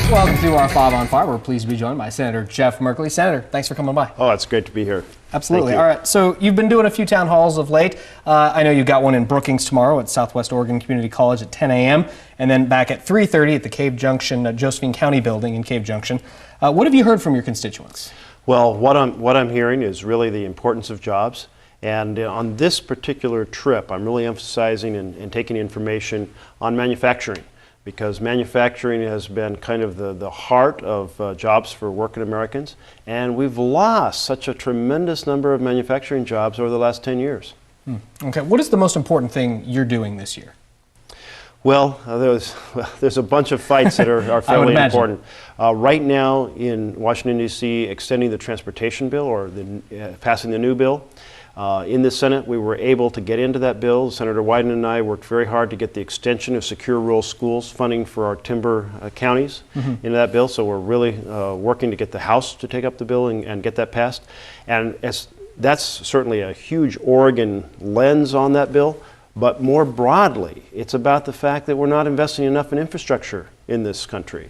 Welcome to our 5 on 5. We're pleased to be joined by Senator Jeff Merkley. Senator, thanks for coming by. Oh, it's great to be here. Absolutely. All right, so you've been doing a few town halls of late. I know you've got one in Brookings tomorrow at Southwest Oregon Community College at 10 a.m. and then back at 3:30 at the Cave Junction, Josephine County building in Cave Junction. What have you heard from your constituents? Well, what I'm hearing is really the importance of jobs. And on this particular trip, I'm really emphasizing and taking information on manufacturing, because manufacturing has been kind of the heart of jobs for working Americans, and we've lost such a tremendous number of manufacturing jobs over the last 10 years. Okay, what is the most important thing you're doing this year? Well, there's a bunch of fights that are fairly important. Right now in Washington, D.C., extending the transportation bill, or passing the new bill. In the Senate, we were able to get into that bill. Senator Wyden and I worked very hard to get the extension of secure rural schools funding for our timber counties into that bill. So we're really working to get the House to take up the bill and get that passed. And that's certainly a huge Oregon lens on that bill. But more broadly, it's about the fact that we're not investing enough in infrastructure in this country.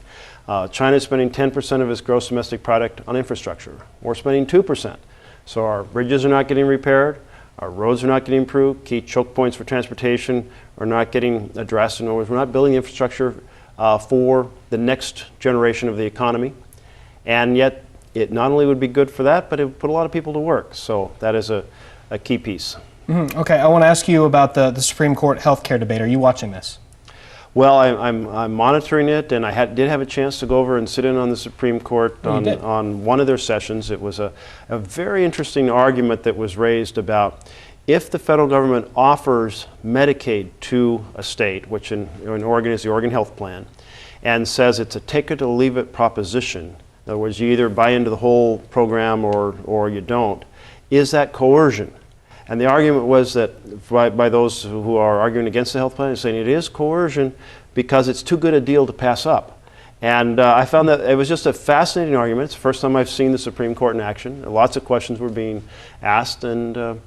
China is spending 10% of its gross domestic product on infrastructure. We're spending 2%. So our bridges are not getting repaired, our roads are not getting improved, key choke points for transportation are not getting addressed. In other words, we're not building infrastructure for the next generation of the economy. And yet, it not only would be good for that, but it would put a lot of people to work. So that is a key piece. Okay, I want to ask you about the Supreme Court health care debate. Are you watching this? Well, I'm monitoring it, and I did have a chance to go over and sit in on the Supreme Court on one of their sessions. It was a very interesting argument that was raised about if the federal government offers Medicaid to a state, which in Oregon is the Oregon Health Plan, and says it's a take it or leave it proposition. In other words, you either buy into the whole program or you don't. Is that coercion? And the argument was that by those who are arguing against the health plan, saying it is coercion because it's too good a deal to pass up. And I found that it was just a fascinating argument. It's the first time I've seen the Supreme Court in action. Lots of questions were being asked, and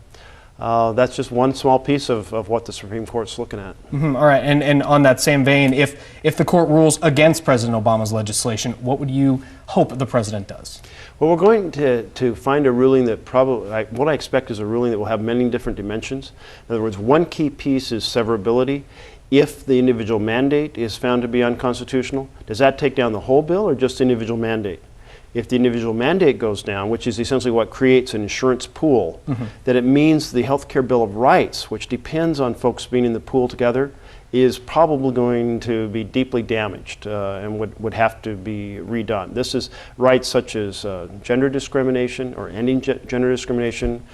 that's just one small piece of what the Supreme Court's looking at. All right, and on that same vein, if the court rules against President Obama's legislation, what would you hope the president does? Well, we're going to find a ruling that what I expect is a ruling that will have many different dimensions. In other words, one key piece is severability. If the individual mandate is found to be unconstitutional, does that take down the whole bill or just the individual mandate? If the individual mandate goes down, which is essentially what creates an insurance pool, that it means the Health Care Bill of Rights, which depends on folks being in the pool together, is probably going to be deeply damaged and would have to be redone. This is rights such as gender discrimination or ending gender discrimination,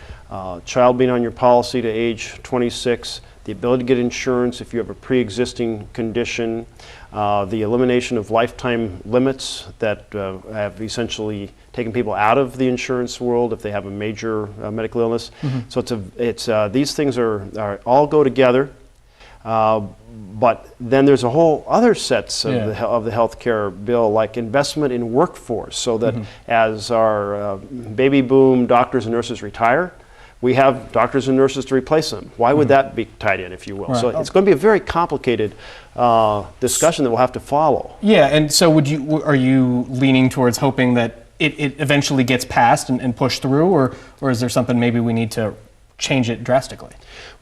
child being on your policy to age 26, the ability to get insurance if you have a pre-existing condition, the elimination of lifetime limits that have essentially taken people out of the insurance world if they have a major medical illness. So these things are all go together. But then there's a whole other sets of the health care bill, like investment in workforce, so that as our baby boom doctors and nurses retire, we have doctors and nurses to replace them. Why would that be tied in, if you will? Right. So it's going to be a very complicated discussion that we'll have to follow. Yeah, and so are you leaning towards hoping that it eventually gets passed and pushed through, or is there something maybe we need to change it drastically?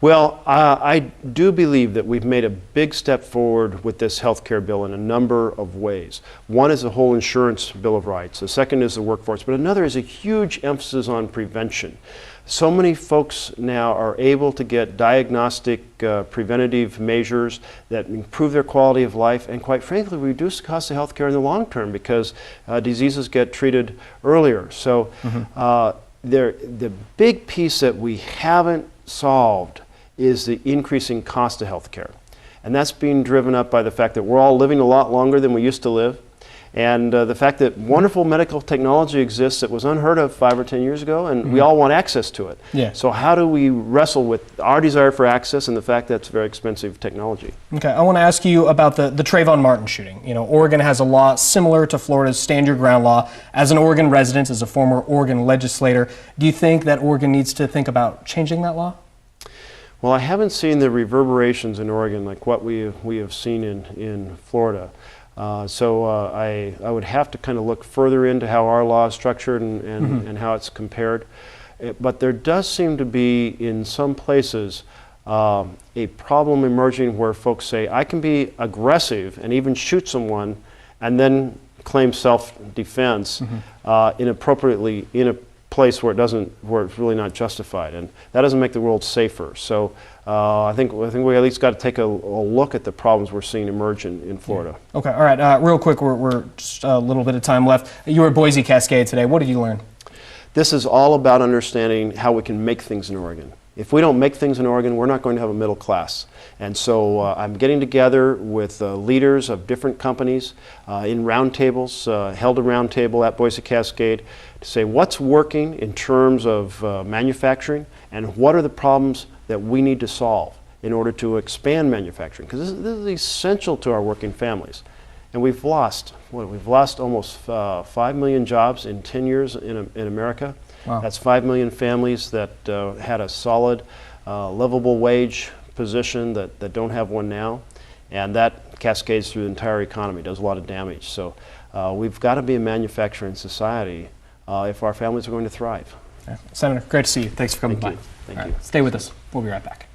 Well, I do believe that we've made a big step forward with this health care bill in a number of ways. One is the whole insurance bill of rights. The second is the workforce. But another is a huge emphasis on prevention. So many folks now are able to get diagnostic preventative measures that improve their quality of life and, quite frankly, reduce the cost of health care in the long term because diseases get treated earlier. So the big piece that we haven't solved is the increasing cost of health care. And that's being driven up by the fact that we're all living a lot longer than we used to live. And the fact that wonderful medical technology exists that was unheard of 5 or 10 years ago, and we all want access to it. Yeah. So how do we wrestle with our desire for access and the fact that it's very expensive technology? Okay, I want to ask you about the Trayvon Martin shooting. You know, Oregon has a law similar to Florida's Stand Your Ground law. As an Oregon resident, as a former Oregon legislator, do you think that Oregon needs to think about changing that law? Well, I haven't seen the reverberations in Oregon like what we have seen in Florida. I would have to kind of look further into how our law is structured and how it's compared. But there does seem to be, in some places, a problem emerging where folks say, I can be aggressive and even shoot someone and then claim self-defense inappropriately in a place where it's really not justified, and that doesn't make the world safer. So I think we at least got to take a look at the problems we're seeing emerge in Florida. Okay, all right. Real quick, we're just a little bit of time left. You were at Boise Cascade today. What did you learn? This is all about understanding how we can make things in Oregon. If we don't make things in Oregon, we're not going to have a middle class. And so I'm getting together with leaders of different companies in roundtables, held a roundtable at Boise Cascade, to say what's working in terms of manufacturing and what are the problems that we need to solve in order to expand manufacturing. Because this is essential to our working families. And we've lost almost 5 million jobs in 10 years in America. Wow. That's 5 million families that had a solid, livable wage position that don't have one now. And that cascades through the entire economy, does a lot of damage. So we've got to be a manufacturing society if our families are going to thrive. Okay. Senator, great to see you. Thanks for coming by. Thank you. All right, stay with us. We'll be right back.